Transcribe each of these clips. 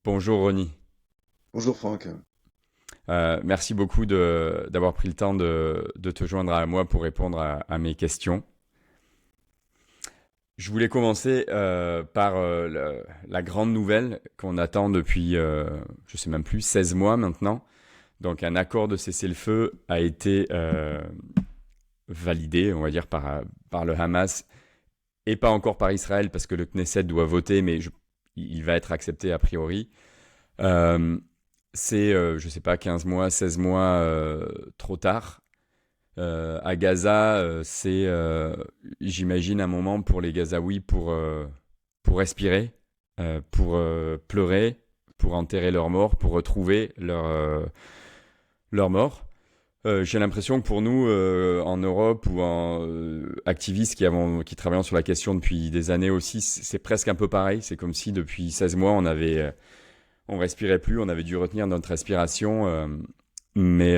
Bonjour Ronnie. Bonjour Franck. Merci beaucoup d'avoir pris le temps de te joindre à moi pour répondre à mes questions. Je voulais commencer par la grande nouvelle qu'on attend depuis, je sais même plus, 16 mois maintenant. Donc un accord de cessez-le-feu a été validé, on va dire, par le Hamas et pas encore par Israël parce que le Knesset doit voter, mais il va être accepté a priori. Euh, c'est, je sais pas, 15 mois, 16 mois trop tard. À Gaza, c'est, j'imagine, un moment pour les Gazaouis pour respirer, pour pleurer, pour enterrer leurs morts, pour retrouver leurs morts. J'ai l'impression que pour nous, en Europe ou en activistes qui travaillent sur la question depuis des années aussi, c'est presque un peu pareil. C'est comme si depuis 16 mois, on respirait plus, on avait dû retenir notre respiration, mais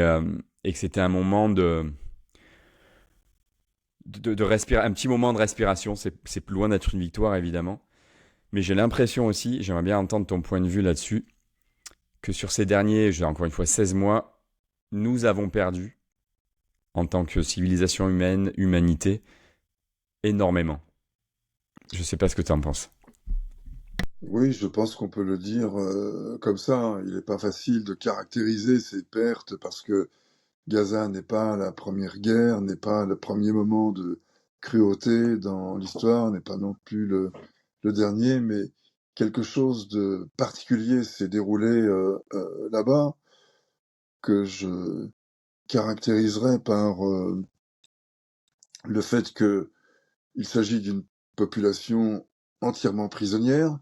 et que c'était un moment de respirer, un petit moment de respiration. C'est plus loin d'être une victoire évidemment, mais j'ai l'impression aussi, j'aimerais bien entendre ton point de vue là-dessus, que sur ces derniers, j'ai encore une fois 16 mois, nous avons perdu en tant que civilisation humaine, humanité, énormément. Je sais pas ce que tu en penses. Oui, je pense qu'on peut le dire comme ça, hein. Il n'est pas facile de caractériser ces pertes parce que Gaza n'est pas la première guerre, n'est pas le premier moment de cruauté dans l'histoire, n'est pas non plus le dernier, mais quelque chose de particulier s'est déroulé là-bas que je caractériserais par le fait qu'il s'agit d'une population entièrement prisonnière,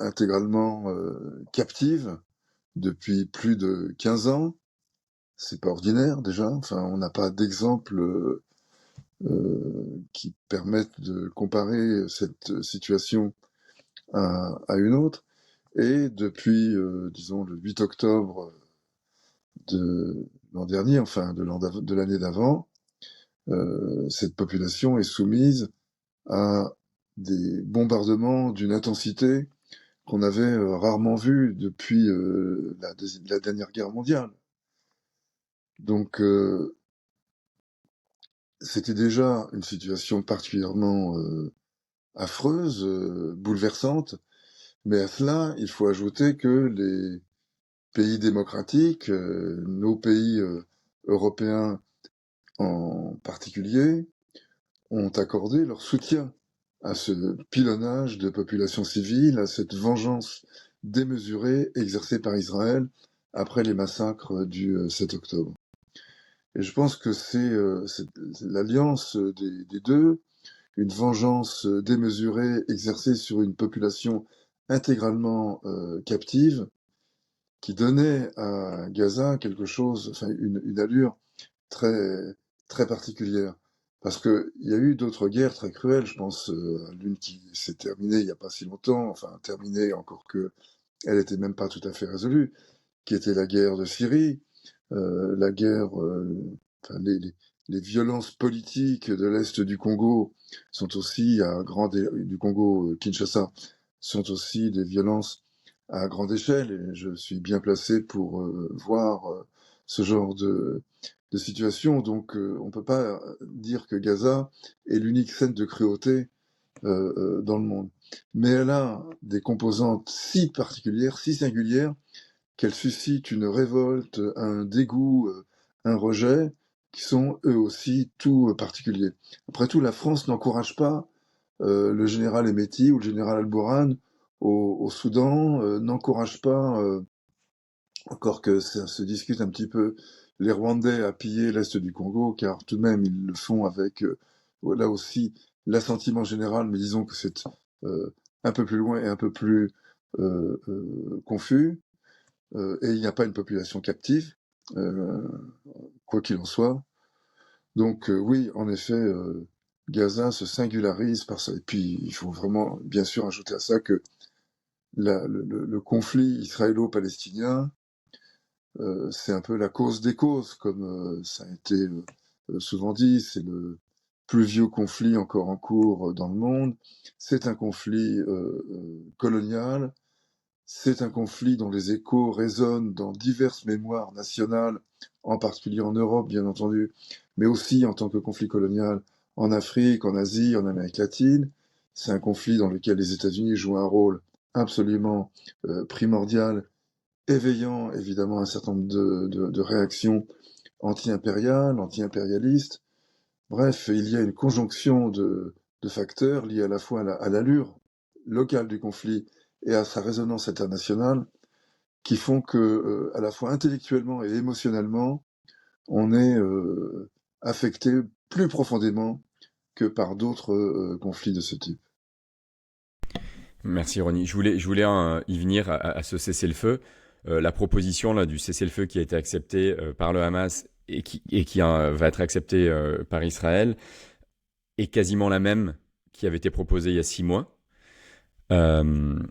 intégralement captive depuis plus de 15 ans. C'est pas ordinaire déjà. Enfin, on n'a pas d'exemple qui permettent de comparer cette situation à une autre. Et depuis, disons, le 8 octobre de l'an dernier, enfin de l'année d'avant, cette population est soumise à des bombardements d'une intensité qu'on avait rarement vue depuis la dernière guerre mondiale. Donc c'était déjà une situation particulièrement affreuse, bouleversante, mais à cela, il faut ajouter que les pays démocratiques, nos pays européens en particulier, ont accordé leur soutien à ce pilonnage de populations civiles, à cette vengeance démesurée exercée par Israël après les massacres du 7 octobre. Et je pense que c'est l'alliance des deux, une vengeance démesurée exercée sur une population intégralement captive, qui donnait à Gaza quelque chose, enfin une allure très très particulière. Parce que il y a eu d'autres guerres très cruelles, je pense à l'une qui s'est terminée il n'y a pas si longtemps, enfin terminée encore que elle était même pas tout à fait résolue, qui était la guerre de Syrie, la guerre, enfin, les violences politiques de l'Est du Congo sont aussi du Congo Kinshasa sont aussi des violences à grande échelle et je suis bien placé pour voir ce genre de situation. Donc on peut pas dire que Gaza est l'unique scène de cruauté dans le monde. Mais elle a des composantes si particulières, si singulières, qu'elles suscitent une révolte, un dégoût, un rejet, qui sont eux aussi tout particuliers. Après tout, la France n'encourage pas le général Hemeti ou le général Al-Bourhan au Soudan, n'encourage pas, encore que ça se discute un petit peu, les Rwandais à piller l'Est du Congo, car tout de même ils le font avec, là aussi, l'assentiment général, mais disons que c'est un peu plus loin et un peu plus confus. Et il n'y a pas une population captive, euh, quoi qu'il en soit. Donc oui, en effet, Gaza se singularise par ça. Et puis il faut vraiment, bien sûr, ajouter à ça que le conflit israélo-palestinien, c'est un peu la cause des causes, comme ça a été souvent dit. C'est le plus vieux conflit encore en cours dans le monde. C'est un conflit colonial C'est un conflit dont les échos résonnent dans diverses mémoires nationales, en particulier en Europe, bien entendu, mais aussi en tant que conflit colonial en Afrique, en Asie, en Amérique latine. C'est un conflit dans lequel les États-Unis jouent un rôle absolument primordial, éveillant évidemment un certain nombre de réactions anti-impériales, anti-impérialistes. Bref, il y a une conjonction de facteurs liés à la fois à l'allure locale du conflit et à sa résonance internationale qui font que, à la fois intellectuellement et émotionnellement, on est affecté plus profondément que par d'autres conflits de ce type. Merci Ronnie. Je voulais y venir à ce cessez-le-feu. La proposition là, du cessez-le-feu qui a été acceptée par le Hamas et qui va être acceptée par Israël est quasiment la même qui avait été proposée il y a 6 mois. Euh,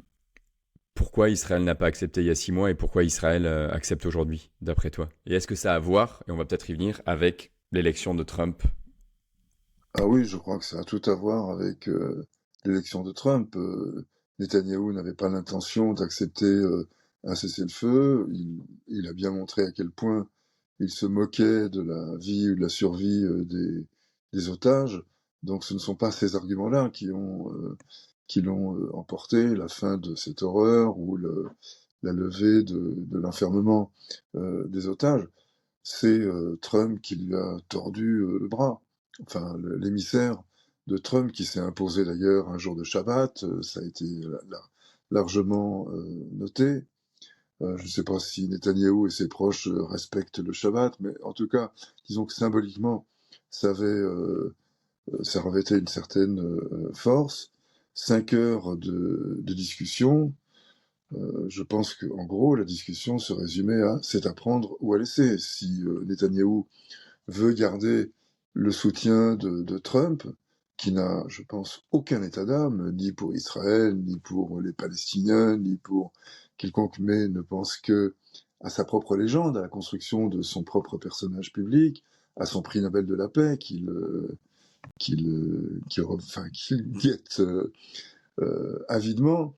Pourquoi Israël n'a pas accepté il y a 6 mois et pourquoi Israël accepte aujourd'hui, d'après toi? Et est-ce que ça a à voir, et on va peut-être y venir, avec l'élection de Trump? Ah oui, je crois que ça a tout à voir avec l'élection de Trump. Netanyahou n'avait pas l'intention d'accepter un cessez-le-feu. Il a bien montré à quel point il se moquait de la vie ou de la survie des otages. Donc ce ne sont pas ces arguments-là qui l'ont emporté, la fin de cette horreur ou la levée de l'enfermement des otages. C'est Trump qui lui a tordu le bras. Enfin, l'émissaire de Trump qui s'est imposé d'ailleurs un jour de Shabbat, ça a été largement noté. Je ne sais pas si Netanyahou et ses proches respectent le Shabbat, mais en tout cas, disons que symboliquement, ça revêtait une certaine force. 5 heures de discussion. Je pense qu'en gros, la discussion se résumait à c'est à prendre ou à laisser. Si Netanyahou veut garder le soutien de Trump, qui n'a, je pense, aucun état d'âme, ni pour Israël, ni pour les Palestiniens, ni pour quiconque, mais ne pense que à sa propre légende, à la construction de son propre personnage public, à son prix Nobel de la paix qu'il guette avidement.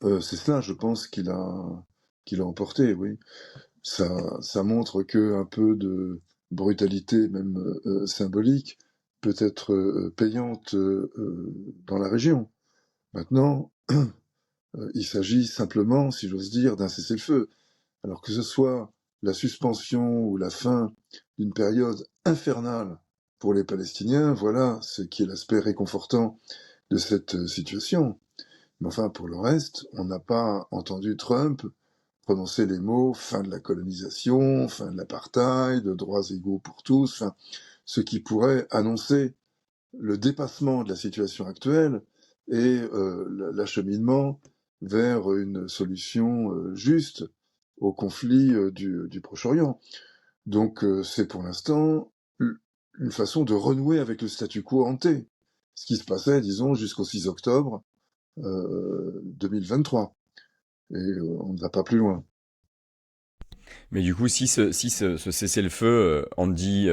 C'est cela, je pense, qu'il a emporté, oui. Ça montre que un peu de brutalité, même symbolique, peut être payante dans la région. Maintenant, il s'agit simplement, si j'ose dire, d'un cessez-le-feu. Alors que ce soit la suspension ou la fin d'une période infernale pour les Palestiniens, voilà ce qui est l'aspect réconfortant de cette situation. Mais enfin, pour le reste, on n'a pas entendu Trump prononcer les mots fin de la colonisation, fin de l'apartheid, droits égaux pour tous, enfin, ce qui pourrait annoncer le dépassement de la situation actuelle et l'acheminement vers une solution juste au conflit du Proche-Orient. Donc c'est pour l'instant une façon de renouer avec le statu quo hanté, ce qui se passait, disons, jusqu'au 6 octobre 2023. Et on ne va pas plus loin. Mais du coup, si ce cessez-le-feu en dit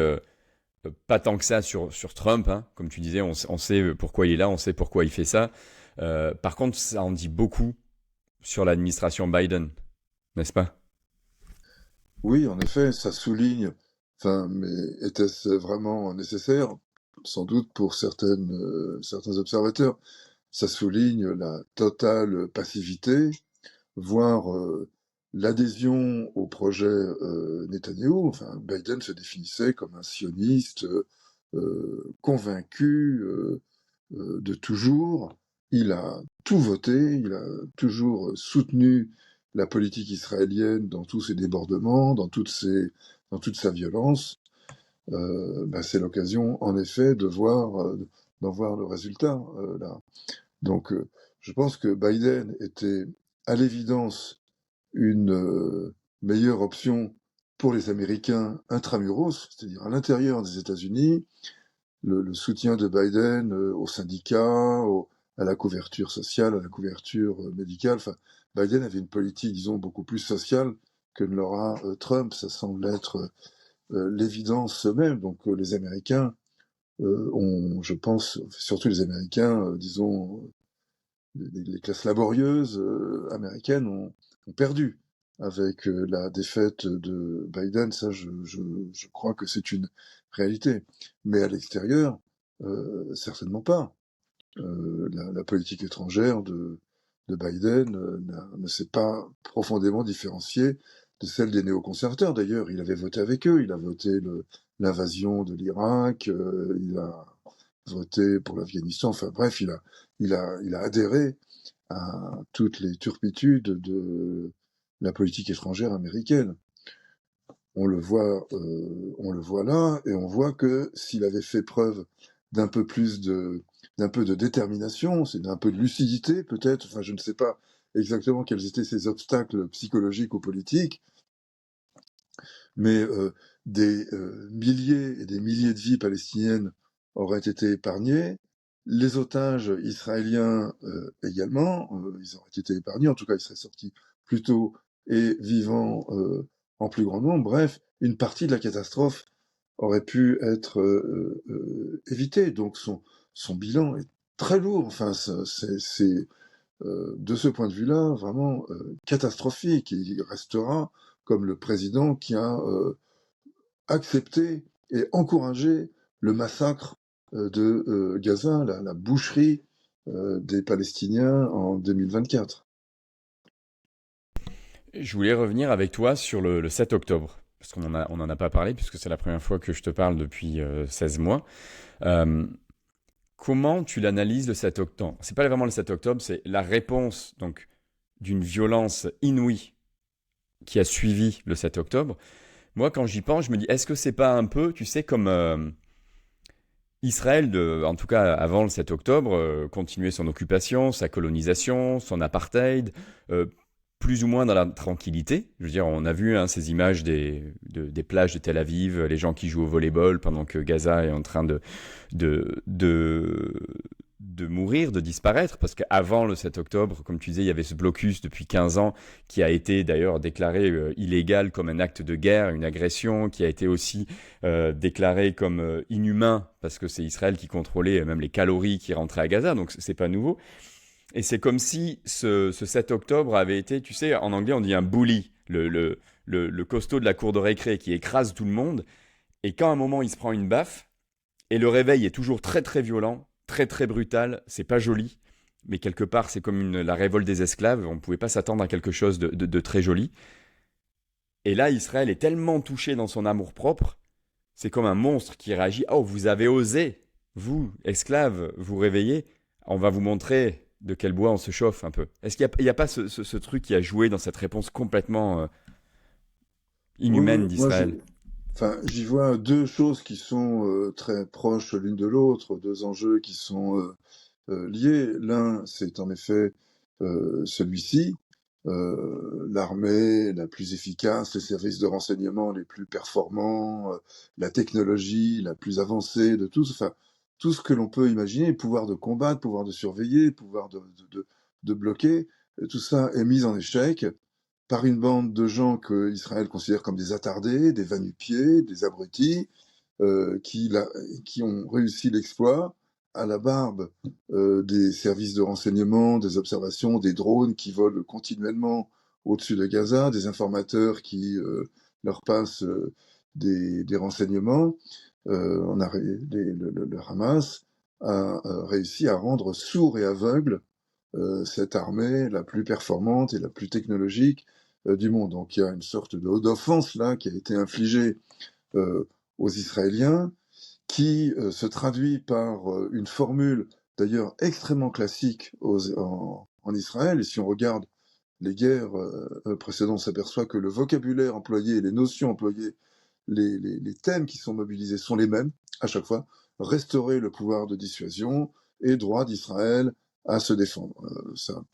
pas tant que ça sur Trump, hein, comme tu disais, on sait pourquoi il est là, on sait pourquoi il fait ça. Par contre, ça en dit beaucoup sur l'administration Biden, n'est-ce pas? Oui, en effet, ça souligne, enfin, mais était-ce vraiment nécessaire? Sans doute pour certains observateurs. Ça souligne la totale passivité, voire l'adhésion au projet Netanyahou. Enfin, Biden se définissait comme un sioniste convaincu de toujours. Il a tout voté, il a toujours soutenu la politique israélienne dans tous ses débordements, dans toute sa violence. C'est l'occasion, en effet, d'en voir le résultat là. Donc, je pense que Biden était à l'évidence une meilleure option pour les Américains intramuros, c'est-à-dire à l'intérieur des États-Unis, le soutien de Biden aux syndicats, à la couverture sociale, à la couverture médicale. Enfin, Biden avait une politique, disons, beaucoup plus sociale que ne l'aura Trump. Ça semble être l'évidence même. Donc les Américains ont, je pense, surtout les Américains, disons, les classes laborieuses américaines ont perdu avec la défaite de Biden. Ça, je crois que c'est une réalité. Mais à l'extérieur, certainement pas. La politique étrangère de Biden ne s'est pas profondément différenciée de celle des néoconservateurs. D'ailleurs, il avait voté avec eux, il a voté l'invasion de l'Irak, il a voté pour l'Afghanistan, enfin bref, il a adhéré à toutes les turpitudes de la politique étrangère américaine. On le voit là, et on voit que s'il avait fait preuve d'un peu plus d'un peu de détermination, c'est d'un peu de lucidité peut-être, enfin je ne sais pas exactement quels étaient ses obstacles psychologiques ou politiques, mais des milliers et des milliers de vies palestiniennes auraient été épargnées, les otages israéliens également, ils auraient été épargnés, en tout cas ils seraient sortis plus tôt et vivants en plus grand nombre. Bref, une partie de la catastrophe aurait pu être évitée. Donc son bilan est très lourd. Enfin, c'est de ce point de vue-là vraiment catastrophique. Et il restera comme le président qui a accepté et encouragé le massacre de Gaza, la boucherie des Palestiniens en 2024. Je voulais revenir avec toi sur le 7 octobre, parce on en a pas parlé, puisque c'est la première fois que je te parle depuis 16 mois. Euh, Comment tu l'analyses le 7 octobre? C'est pas vraiment le 7 octobre, c'est la réponse donc d'une violence inouïe qui a suivi le 7 octobre. Moi, quand j'y pense, je me dis, est-ce que c'est pas un peu, tu sais, comme Israël, en tout cas avant le 7 octobre, continuait son occupation, sa colonisation, son apartheid, euh, plus ou moins dans la tranquillité. Je veux dire, on a vu ces images des plages de Tel Aviv, les gens qui jouent au volleyball pendant que Gaza est en train de, de, de mourir, de disparaître, parce qu'avant le 7 octobre, comme tu disais, il y avait ce blocus depuis 15 ans qui a été d'ailleurs déclaré illégal comme un acte de guerre, une agression, qui a été aussi déclaré comme inhumain, parce que c'est Israël qui contrôlait même les calories qui rentraient à Gaza, donc c'est pas nouveau. Et c'est comme si ce 7 octobre avait été, tu sais, en anglais on dit un bully, le costaud de la cour de récré qui écrase tout le monde, et quand à un moment il se prend une baffe, et le réveil est toujours très très violent, très très brutal, c'est pas joli, mais quelque part c'est comme la révolte des esclaves, on ne pouvait pas s'attendre à quelque chose de très joli. Et là, Israël est tellement touché dans son amour-propre, c'est comme un monstre qui réagit. Oh, vous avez osé, vous, esclaves, vous réveiller, on va vous montrer de quel bois on se chauffe un peu. Est-ce qu'il n'y a, pas ce truc qui a joué dans cette réponse complètement Oui, inhumaine oui, moi d'Israël? enfin, j'y vois deux choses qui sont très proches l'une de l'autre, deux enjeux qui sont liés. L'un, c'est en effet celui-ci, l'armée la plus efficace, les services de renseignement les plus performants, la technologie la plus avancée de tous, enfin, tout ce que l'on peut imaginer, pouvoir de combattre, pouvoir de surveiller, pouvoir de bloquer, tout ça est mis en échec par une bande de gens que Israël considère comme des attardés, des va-nu-pieds, des abrutis, qui ont réussi l'exploit à la barbe des services de renseignement, des observations, des drones qui volent continuellement au-dessus de Gaza, des informateurs qui leur passent des renseignements. Le Hamas a réussi à rendre sourd et aveugle cette armée la plus performante et la plus technologique du monde. Donc il y a une sorte d'offense là qui a été infligée aux Israéliens, qui se traduit par une formule d'ailleurs extrêmement classique en Israël. Et si on regarde les guerres précédentes, on s'aperçoit que le vocabulaire employé, les notions employées, les thèmes qui sont mobilisés sont les mêmes à chaque fois. Restaurer le pouvoir de dissuasion et droit d'Israël à se défendre.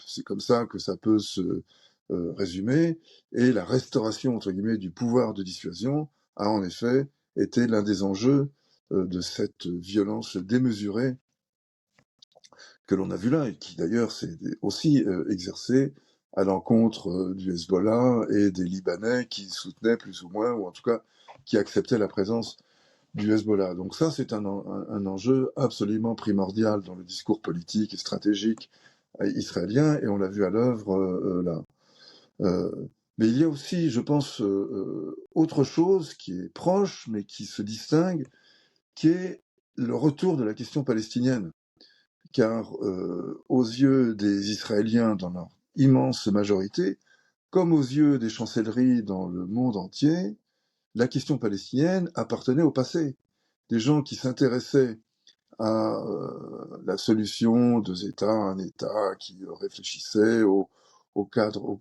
C'est comme ça que ça peut se résumer. Et la restauration, entre guillemets, du pouvoir de dissuasion a en effet été l'un des enjeux de cette violence démesurée que l'on a vu là, et qui d'ailleurs s'est aussi exercée à l'encontre du Hezbollah et des Libanais qui soutenaient plus ou moins, ou en tout cas qui acceptaient la présence du Hezbollah. Donc ça, c'est un enjeu absolument primordial dans le discours politique et stratégique israélien, et on l'a vu à l'œuvre là. Euh, mais il y a aussi, je pense, autre chose qui est proche, mais qui se distingue, qui est le retour de la question palestinienne. Car aux yeux des Israéliens, dans leur immense majorité, comme aux yeux des chancelleries dans le monde entier, la question palestinienne appartenait au passé. Des gens qui s'intéressaient à la solution deux États, un État qui réfléchissait au cadre,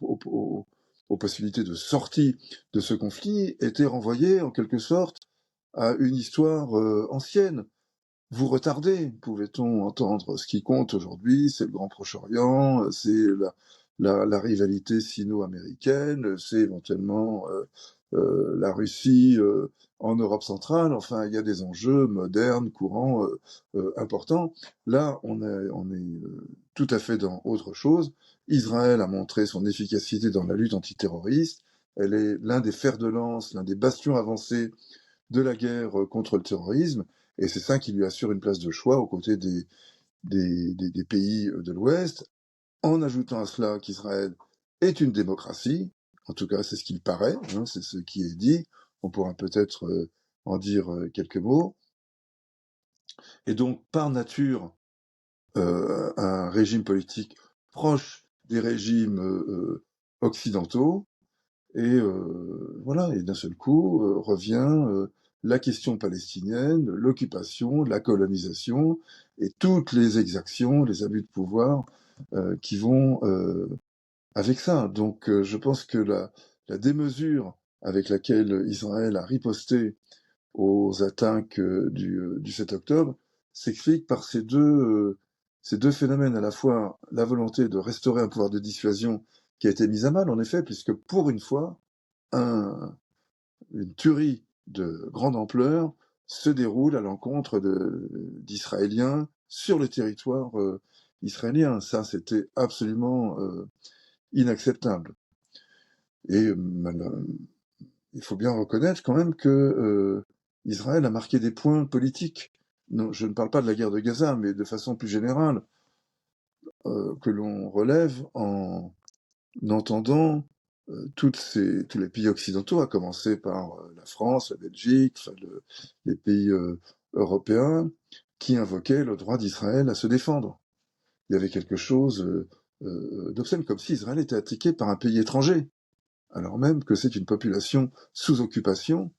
aux possibilités de sortie de ce conflit, étaient renvoyés en quelque sorte à une histoire ancienne. Vous retardez, pouvait-on entendre. Ce qui compte aujourd'hui, c'est le Grand Proche-Orient, c'est la rivalité sino-américaine, c'est éventuellement la Russie en Europe centrale. Enfin, il y a des enjeux modernes, courants, importants. Là, on est tout à fait dans autre chose. Israël a montré son efficacité dans la lutte antiterroriste. Elle est l'un des fers de lance, l'un des bastions avancés de la guerre contre le terrorisme, et c'est ça qui lui assure une place de choix aux côtés des pays de l'Ouest, en ajoutant à cela qu'Israël est une démocratie, en tout cas c'est ce qu'il paraît, hein, c'est ce qui est dit, on pourra peut-être en dire quelques mots, et donc par nature un régime politique proche des régimes occidentaux, et voilà, et d'un seul coup revient la question palestinienne, l'occupation, la colonisation et toutes les exactions, les abus de pouvoir qui vont avec ça. Donc je pense que la démesure avec laquelle Israël a riposté aux attaques du 7 octobre s'explique par ces deux phénomènes, à la fois la volonté de restaurer un pouvoir de dissuasion qui a été mise à mal, en effet, puisque pour une fois, une tuerie de grande ampleur se déroule à l'encontre d'Israéliens sur le territoire israélien. Ça, c'était absolument inacceptable. Et il faut bien reconnaître quand même que Israël a marqué des points politiques. Non, je ne parle pas de la guerre de Gaza, mais de façon plus générale, que l'on relève en entendant tous les pays occidentaux, à commencer par la France, la Belgique, enfin les pays européens, qui invoquaient le droit d'Israël à se défendre. Il y avait quelque chose d'obscène, comme si Israël était attaqué par un pays étranger, alors même que c'est une population sous occupation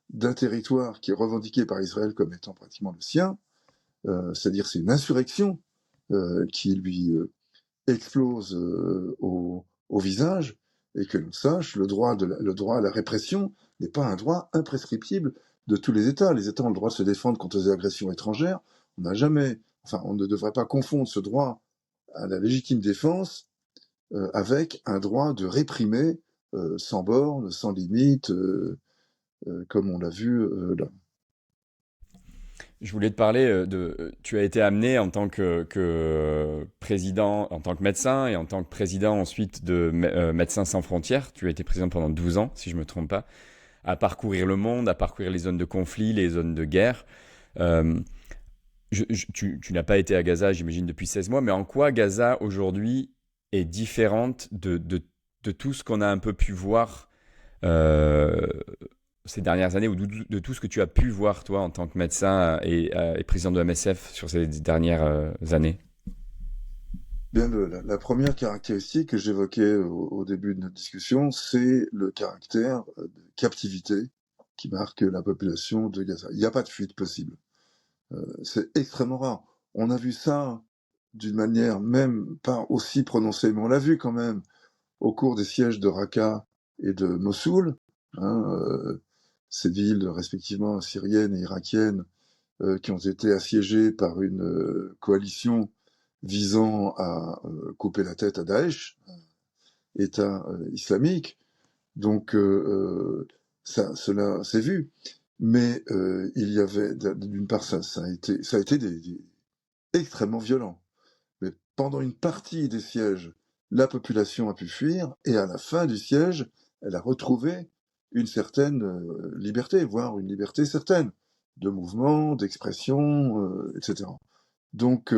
d'un territoire qui est revendiqué par Israël comme étant pratiquement le sien, c'est-à-dire c'est une insurrection qui lui explose au visage, et que l'on sache, le droit à la répression n'est pas un droit imprescriptible de tous les États. Les États ont le droit de se défendre contre des agressions étrangères. On ne devrait pas confondre ce droit à la légitime défense avec un droit de réprimer sans borne, sans limite, comme on l'a vu là. Je voulais te parler tu as été amené en tant que président, en tant que médecin et en tant que président ensuite de Médecins sans frontières. Tu as été président pendant 12 ans, si je ne me trompe pas, à parcourir le monde, à parcourir les zones de conflit, les zones de guerre. Euh, tu n'as pas été à Gaza, j'imagine, depuis 16 mois, mais en quoi Gaza aujourd'hui est différente de tout ce qu'on a un peu pu voir euh, ces dernières années, ou de tout ce que tu as pu voir, toi, en tant que médecin et président de MSF sur ces dernières années? Bien, la première caractéristique que j'évoquais au début de notre discussion, c'est le caractère de captivité qui marque la population de Gaza. Il n'y a pas de fuite possible. C'est extrêmement rare. On a vu ça d'une manière même pas aussi prononcée, mais on l'a vu quand même au cours des sièges de Raqqa et de Mossoul, hein, ces villes respectivement syriennes et irakiennes qui ont été assiégées par une coalition visant à couper la tête à Daesh, État islamique. Donc cela s'est vu. Mais il y avait, d'une part, ça a été extrêmement violent. Mais pendant une partie des sièges, la population a pu fuir, et à la fin du siège, elle a retrouvé une certaine liberté, voire une liberté certaine, de mouvement, d'expression, etc. Donc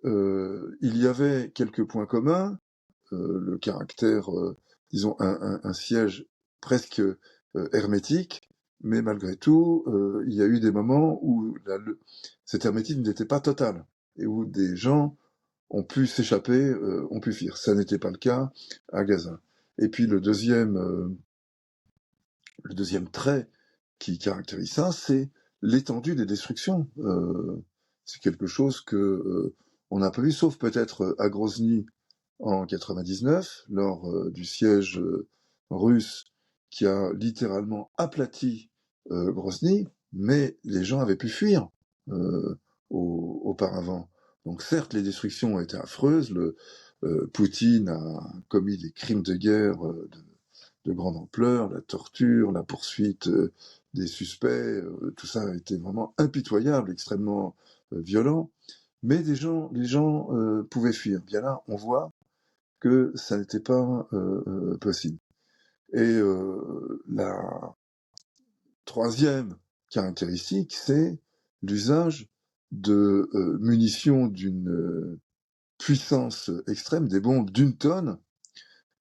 Il y avait quelques points communs, le caractère, disons, un siège presque hermétique, mais malgré tout, il y a eu des moments où cet hermétisme n'était pas total, et où des gens ont pu s'échapper, ont pu fuir. Ça n'était pas le cas à Gaza. Et puis le deuxième trait qui caractérise ça, c'est l'étendue des destructions. C'est quelque chose que on n'a pas vu, sauf peut-être à Grozny en 99, lors du siège russe qui a littéralement aplati Grozny, mais les gens avaient pu fuir auparavant. Donc certes, les destructions ont été affreuses, Poutine a commis des crimes de guerre de grande ampleur, la torture, la poursuite des suspects, tout ça a été vraiment impitoyable, extrêmement violent, mais les gens pouvaient fuir. Bien là, on voit que ça n'était pas possible. Et la troisième caractéristique, c'est l'usage de munitions d'une puissance extrême, des bombes d'une tonne.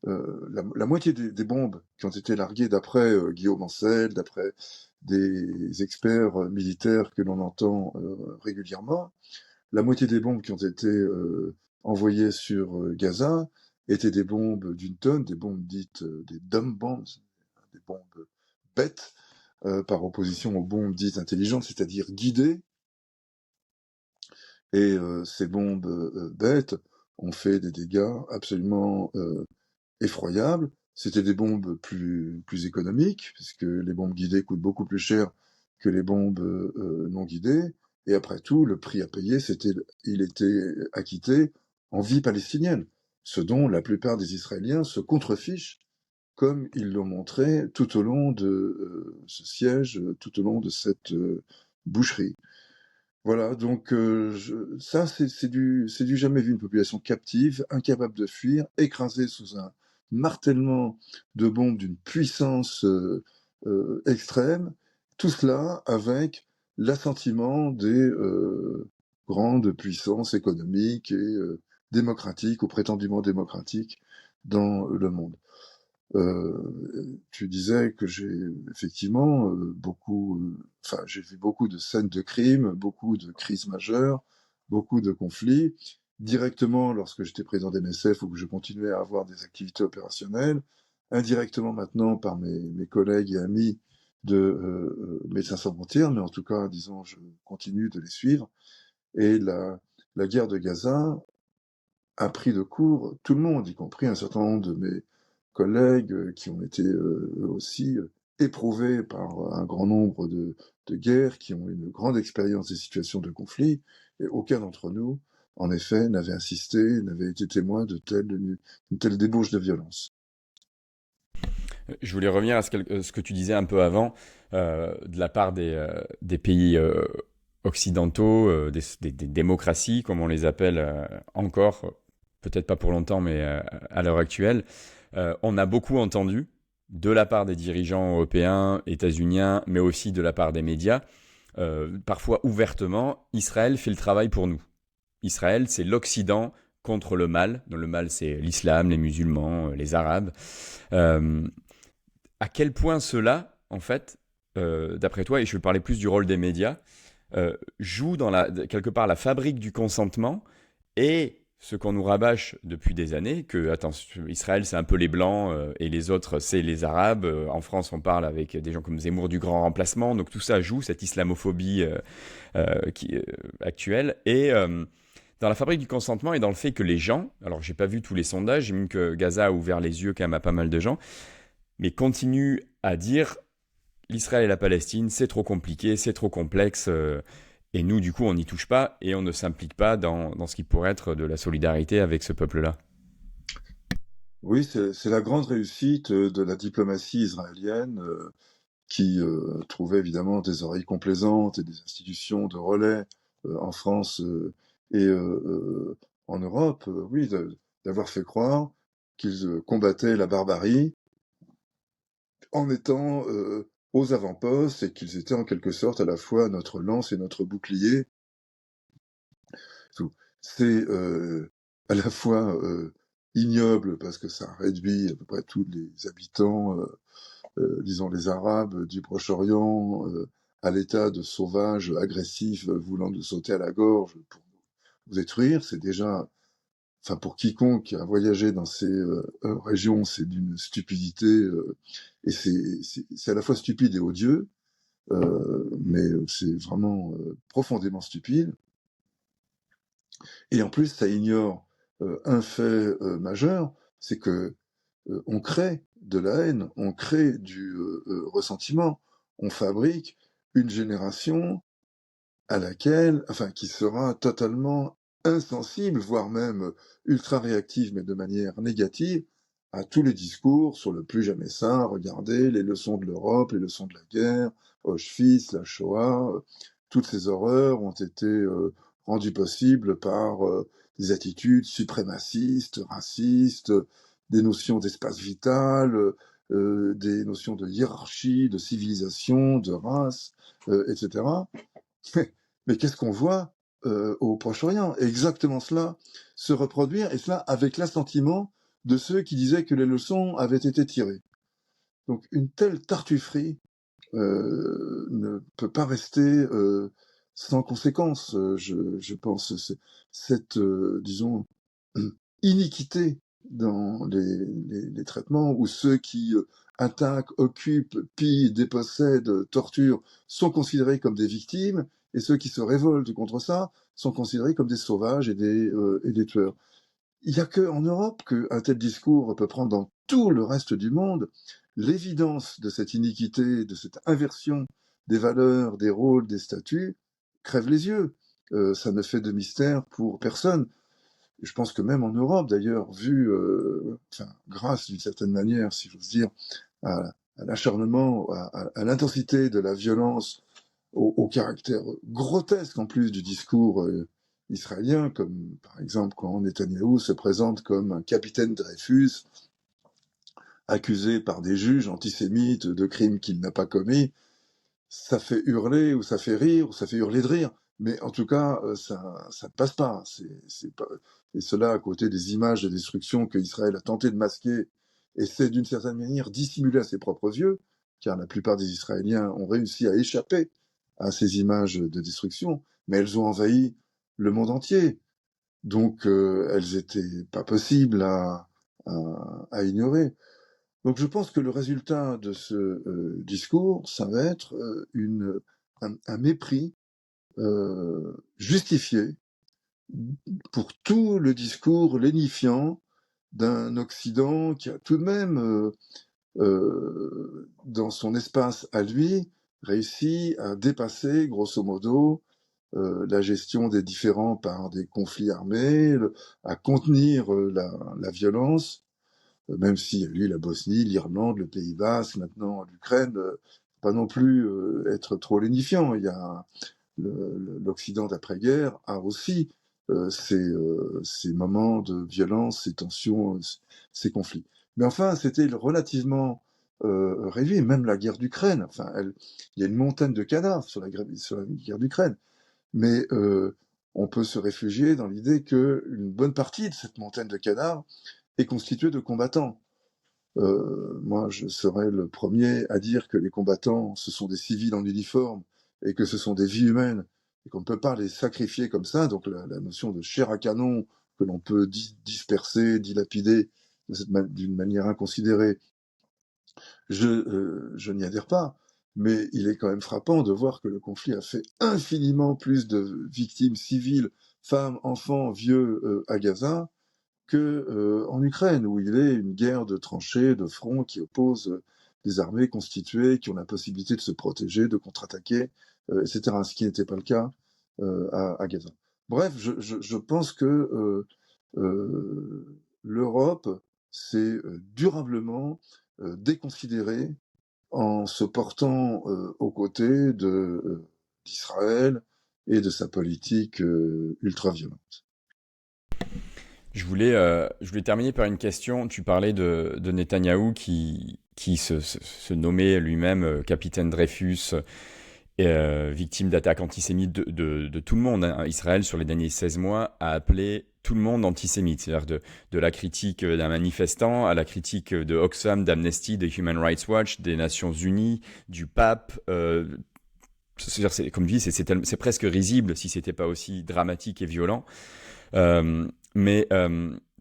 La moitié des bombes qui ont été larguées d'après Guillaume Ancel, d'après des experts militaires que l'on entend régulièrement, la moitié des bombes qui ont été envoyées sur Gaza étaient des bombes d'une tonne, des bombes dites des dumb bombs, des bombes bêtes, par opposition aux bombes dites intelligentes, c'est-à-dire guidées. Et ces bombes bêtes ont fait des dégâts absolument effroyables. C'était des bombes plus économiques, puisque les bombes guidées coûtent beaucoup plus cher que les bombes non guidées. Et après tout, le prix à payer, il était acquitté en vie palestinienne, ce dont la plupart des Israéliens se contrefichent, comme ils l'ont montré tout au long de ce siège, tout au long de cette boucherie. Voilà, donc ça, c'est du jamais vu, une population captive, incapable de fuir, écrasée sous un martèlement de bombes d'une puissance extrême, tout cela avec l'assentiment des grandes puissances économiques et démocratiques, ou prétendument démocratiques, dans le monde. Tu disais que j'ai effectivement j'ai vu beaucoup de scènes de crimes, beaucoup de crises majeures, beaucoup de conflits, directement lorsque j'étais président d'MSF ou que je continuais à avoir des activités opérationnelles, indirectement maintenant par mes collègues et amis de Médecins sans frontières, mais en tout cas, disons, je continue de les suivre. Et la guerre de Gaza a pris de court tout le monde, y compris un certain nombre de mes collègues qui ont été aussi éprouvés par un grand nombre de guerres, qui ont une grande expérience des situations de conflit, et aucun d'entre nous, en effet, n'avait assisté, n'avait été témoin d'une telle débauche de violence. Je voulais revenir à ce que tu disais un peu avant, de la part des pays occidentaux, des démocraties, comme on les appelle encore, peut-être pas pour longtemps, mais à l'heure actuelle. On a beaucoup entendu, de la part des dirigeants européens, états-uniens, mais aussi de la part des médias, parfois ouvertement, Israël fait le travail pour nous. Israël, c'est l'Occident contre le mal. Donc le mal, c'est l'islam, les musulmans, les arabes. Euh, à quel point cela, en fait, d'après toi, et je vais parler plus du rôle des médias, joue quelque part la fabrique du consentement et ce qu'on nous rabâche depuis des années, que attention, Israël c'est un peu les blancs et les autres c'est les arabes. En France on parle avec des gens comme Zemmour du grand remplacement, donc tout ça joue, cette islamophobie actuelle. Et dans la fabrique du consentement et dans le fait que les gens, alors j'ai pas vu tous les sondages, j'ai vu que Gaza a ouvert les yeux quand même à pas mal de gens, mais continue à dire l'Israël et la Palestine, c'est trop compliqué, c'est trop complexe, et nous, du coup, on n'y touche pas et on ne s'implique pas dans ce qui pourrait être de la solidarité avec ce peuple-là. Oui, c'est la grande réussite de la diplomatie israélienne qui trouvait évidemment des oreilles complaisantes et des institutions de relais en France et en Europe, oui, d'avoir fait croire qu'ils combattaient la barbarie en étant aux avant-postes et qu'ils étaient en quelque sorte à la fois notre lance et notre bouclier. C'est à la fois ignoble parce que ça réduit à peu près tous les habitants, disons les Arabes du Proche-Orient, à l'état de sauvages agressifs voulant nous sauter à la gorge pour nous détruire. C'est déjà, enfin pour quiconque a voyagé dans ces régions, c'est d'une stupidité et c'est à la fois stupide et odieux, mais c'est vraiment profondément stupide. Et en plus, ça ignore un fait majeur, c'est que on crée de la haine, on crée du ressentiment, on fabrique une génération à laquelle, enfin, qui sera totalement insensible, voire même ultra réactive, mais de manière négative, à tous les discours sur le plus jamais ça, regardez les leçons de l'Europe, les leçons de la guerre, Auschwitz, la Shoah, toutes ces horreurs ont été rendues possibles par des attitudes suprémacistes, racistes, des notions d'espace vital, des notions de hiérarchie, de civilisation, de race, etc. Mais qu'est-ce qu'on voit au Proche-Orient? Exactement cela se reproduire, et cela avec l'assentiment de ceux qui disaient que les leçons avaient été tirées. Donc une telle tartufferie ne peut pas rester sans conséquence. Je pense cette, disons, iniquité dans les traitements où ceux qui attaquent, occupent, pillent, dépossèdent, torturent sont considérés comme des victimes, et ceux qui se révoltent contre ça sont considérés comme des sauvages et des tueurs. Il n'y a qu'en Europe qu'un tel discours peut prendre dans tout le reste du monde. L'évidence de cette iniquité, de cette inversion des valeurs, des rôles, des statuts, crève les yeux. Ça ne fait de mystère pour personne. Je pense que même en Europe, d'ailleurs, vu, enfin, grâce d'une certaine manière, si j'ose dire, à l'acharnement, à l'intensité de la violence, au caractère grotesque en plus du discours israélien, comme par exemple quand Netanyahou se présente comme un capitaine Dreyfus, accusé par des juges antisémites de crimes qu'il n'a pas commis, ça fait hurler, ou ça fait rire, ou ça fait hurler de rire. Mais en tout cas, ça ne passe pas. C'est pas. Et cela à côté des images de destruction que Israël a tenté de masquer, et c'est d'une certaine manière dissimuler à ses propres yeux, car la plupart des Israéliens ont réussi à échapper à ces images de destruction, mais elles ont envahi le monde entier. Donc elles étaient pas possibles à ignorer. Donc je pense que le résultat de ce discours, ça va être un mépris justifié pour tout le discours lénifiant d'un Occident qui a tout de même, dans son espace à lui, réussi à dépasser, grosso modo, la gestion des différends par des conflits armés, à contenir la violence, même s'il y a eu la Bosnie, l'Irlande, le Pays Basque, maintenant l'Ukraine, pas non plus être trop lénifiant. Il y a l'Occident d'après-guerre a aussi ces moments de violence, ces tensions, ces conflits. Mais enfin, c'était relativement réduit, même la guerre d'Ukraine. Enfin, il y a une montagne de cadavres sur la guerre d'Ukraine. Mais on peut se réfugier dans l'idée qu'une bonne partie de cette montagne de cadavres est constituée de combattants. Moi, je serais le premier à dire que les combattants, ce sont des civils en uniforme et que ce sont des vies humaines et qu'on ne peut pas les sacrifier comme ça. Donc la notion de chair à canon que l'on peut disperser, dilapider d'une manière inconsidérée, je n'y adhère pas. Mais il est quand même frappant de voir que le conflit a fait infiniment plus de victimes civiles, femmes, enfants, vieux à Gaza, que en Ukraine, où il est une guerre de tranchées, de fronts qui oppose des armées constituées, qui ont la possibilité de se protéger, de contre-attaquer, etc. Ce qui n'était pas le cas à Gaza. Bref, je pense que l'Europe s'est durablement déconsidérée en se portant aux côtés d'Israël et de sa politique ultra-violente. Je voulais terminer par une question. Tu parlais de Netanyahou qui se nommait lui-même capitaine Dreyfus victime d'attaques antisémites de tout le monde, hein. Israël, sur les derniers 16 mois, a appelé tout le monde antisémite. C'est-à-dire de la critique d'un manifestant à la critique de Oxfam, d'Amnesty, de Human Rights Watch, des Nations Unies, du pape. Comme je dis, c'est presque risible si c'était pas aussi dramatique et violent. Mais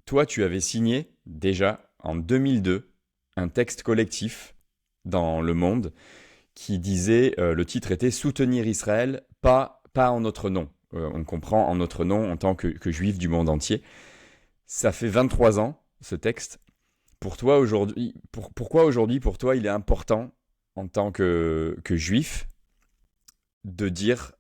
toi, tu avais signé déjà en 2002 un texte collectif dans Le Monde qui disait, le titre était Soutenir Israël, pas en notre nom. On comprend en notre nom en tant que juifs du monde entier. Ça fait 23 ans, ce texte. Pour toi, aujourd'hui, pourquoi aujourd'hui, pour toi, il est important, en tant que juif, de dire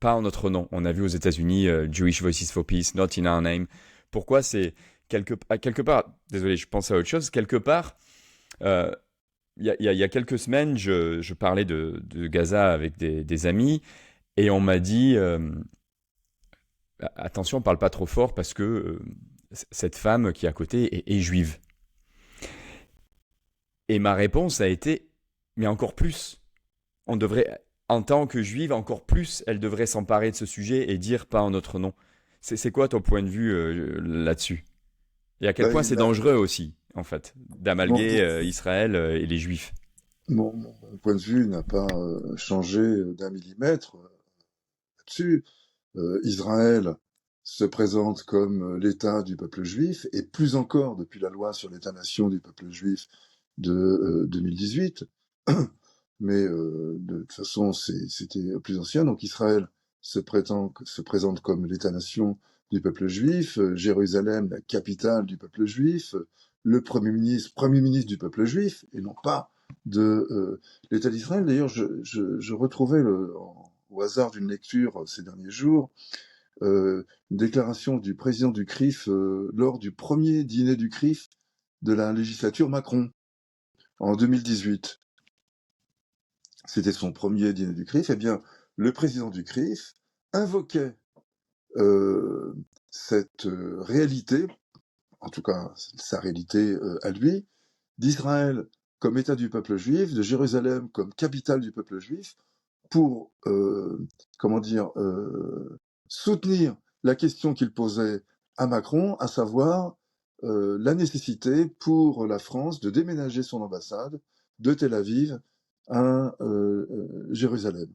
pas en notre nom? On a vu aux États-Unis Jewish Voices for Peace, not in our name. Pourquoi c'est quelque part, désolé, je pense à autre chose, quelque part, euh, il y a quelques semaines, je parlais de Gaza avec des amis et on m'a dit attention, parle pas trop fort parce que cette femme qui est à côté est juive. Et ma réponse a été mais encore plus. On devrait, en tant que juive, encore plus, elle devrait s'emparer de ce sujet et dire pas en notre nom. C'est quoi ton point de vue là-dessus? Et à quel Ben, point c'est dangereux aussi, en fait, mon, d'amalguer Israël et les juifs. mon point de vue n'a pas changé d'un millimètre là-dessus. Israël se présente comme l'État du peuple juif, et plus encore depuis la loi sur l'État-nation du peuple juif de 2018. Mais de toute façon, c'était plus ancien. Donc Israël se présente comme l'État-nation du peuple juif, Jérusalem, la capitale du peuple juif, le premier ministre du peuple juif, et non pas de l'État d'Israël. D'ailleurs, je retrouvais au hasard d'une lecture ces derniers jours, une déclaration du président du CRIF lors du premier dîner du CRIF de la législature Macron en 2018. C'était son premier dîner du CRIF. Eh bien, le président du CRIF invoquait cette réalité, en tout cas sa réalité à lui, d'Israël comme État du peuple juif, de Jérusalem comme capitale du peuple juif, pour, soutenir la question qu'il posait à Macron, à savoir la nécessité pour la France de déménager son ambassade de Tel Aviv à Jérusalem.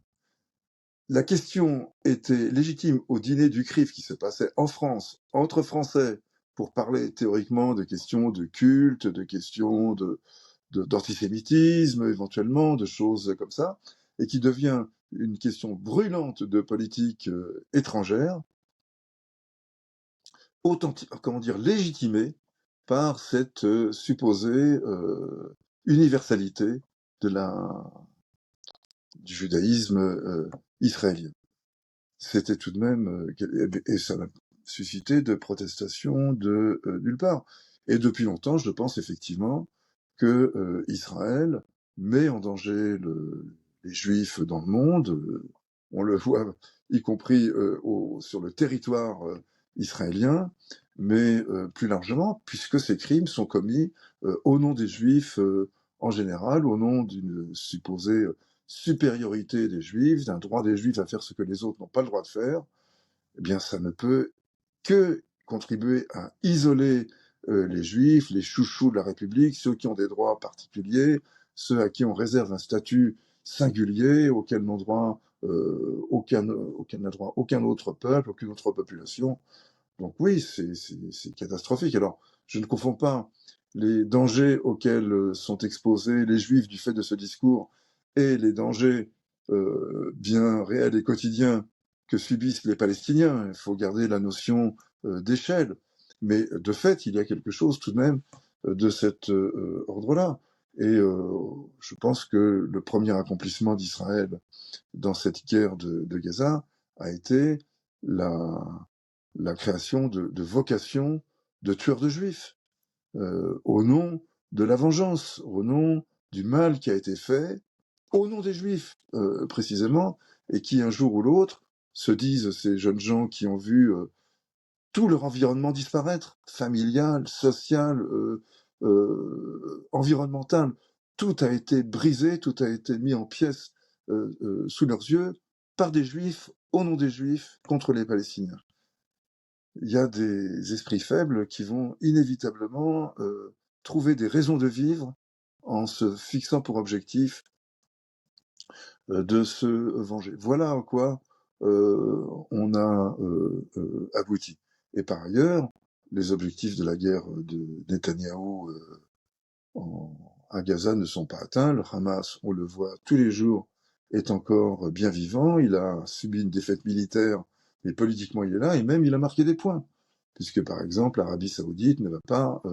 La question était légitime au dîner du CRIF qui se passait en France, entre Français, pour parler théoriquement de questions de culte, de questions d'antisémitisme, éventuellement, de choses comme ça, et qui devient une question brûlante de politique étrangère, légitimée par cette supposée universalité du judaïsme israélien. C'était tout de même, et ça n'a suscité de protestations de nulle part. Et depuis longtemps, je pense effectivement que Israël met en danger les Juifs dans le monde. On le voit, y compris sur le territoire israélien, mais plus largement, puisque ces crimes sont commis au nom des Juifs en général, au nom d'une supposée supériorité des Juifs, d'un droit des Juifs à faire ce que les autres n'ont pas le droit de faire. Eh bien, ça ne peut que contribuer à isoler les Juifs, les chouchous de la République, ceux qui ont des droits particuliers, ceux à qui on réserve un statut singulier auquel n'a droit aucun autre peuple, aucune autre population. Donc oui, c'est catastrophique. Alors, je ne confonds pas les dangers auxquels sont exposés les Juifs du fait de ce discours et les dangers bien réels et quotidiens que subissent les Palestiniens. Il faut garder la notion d'échelle. Mais de fait, il y a quelque chose tout de même de cet ordre-là. Et je pense que le premier accomplissement d'Israël dans cette guerre de Gaza a été la création de vocations de tueurs de juifs, au nom de la vengeance, au nom du mal qui a été fait, au nom des juifs précisément, et qui un jour ou l'autre se disent, ces jeunes gens qui ont vu tout leur environnement disparaître, familial, social, environnemental, tout a été brisé, tout a été mis en pièces sous leurs yeux par des Juifs, au nom des Juifs, contre les Palestiniens. Il y a des esprits faibles qui vont inévitablement trouver des raisons de vivre en se fixant pour objectif de se venger. Voilà à quoi on a abouti. Et par ailleurs, les objectifs de la guerre de Netanyahou à Gaza ne sont pas atteints. Le Hamas, on le voit tous les jours, est encore bien vivant. Il a subi une défaite militaire, mais politiquement il est là, et même il a marqué des points. Puisque par exemple, l'Arabie Saoudite ne va pas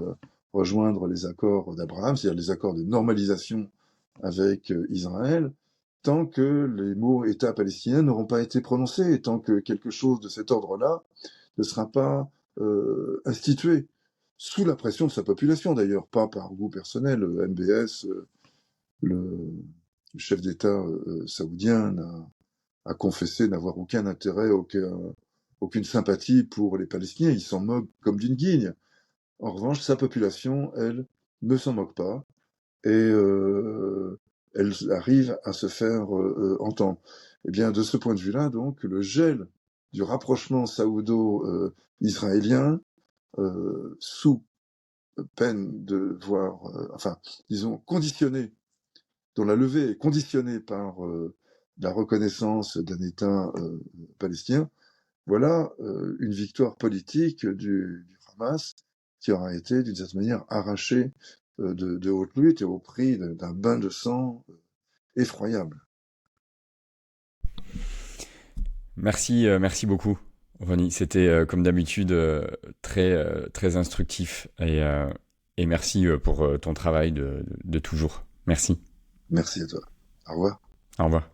rejoindre les accords d'Abraham, c'est-à-dire les accords de normalisation avec Israël, tant que les mots État palestinien n'auront pas été prononcés, et tant que quelque chose de cet ordre-là ne sera pas institué, sous la pression de sa population d'ailleurs, pas par goût personnel. MBS, le chef d'État saoudien, a confessé n'avoir aucun intérêt, aucune sympathie pour les Palestiniens, il s'en moque comme d'une guigne. En revanche, sa population, elle, ne s'en moque pas, et elle arrive à se faire entendre. Eh bien, de ce point de vue-là, donc, le gel du rapprochement saoudo-israélien, sous peine de voir, disons, conditionné, dont la levée est conditionnée par la reconnaissance d'un État palestinien, voilà une victoire politique du Hamas qui aura été, d'une certaine manière, arrachée de haute lutte et au prix d'un bain de sang effroyable. Merci beaucoup, Ronnie. C'était, comme d'habitude, très instructif. Et merci pour ton travail de toujours. Merci. Merci à toi. Au revoir. Au revoir.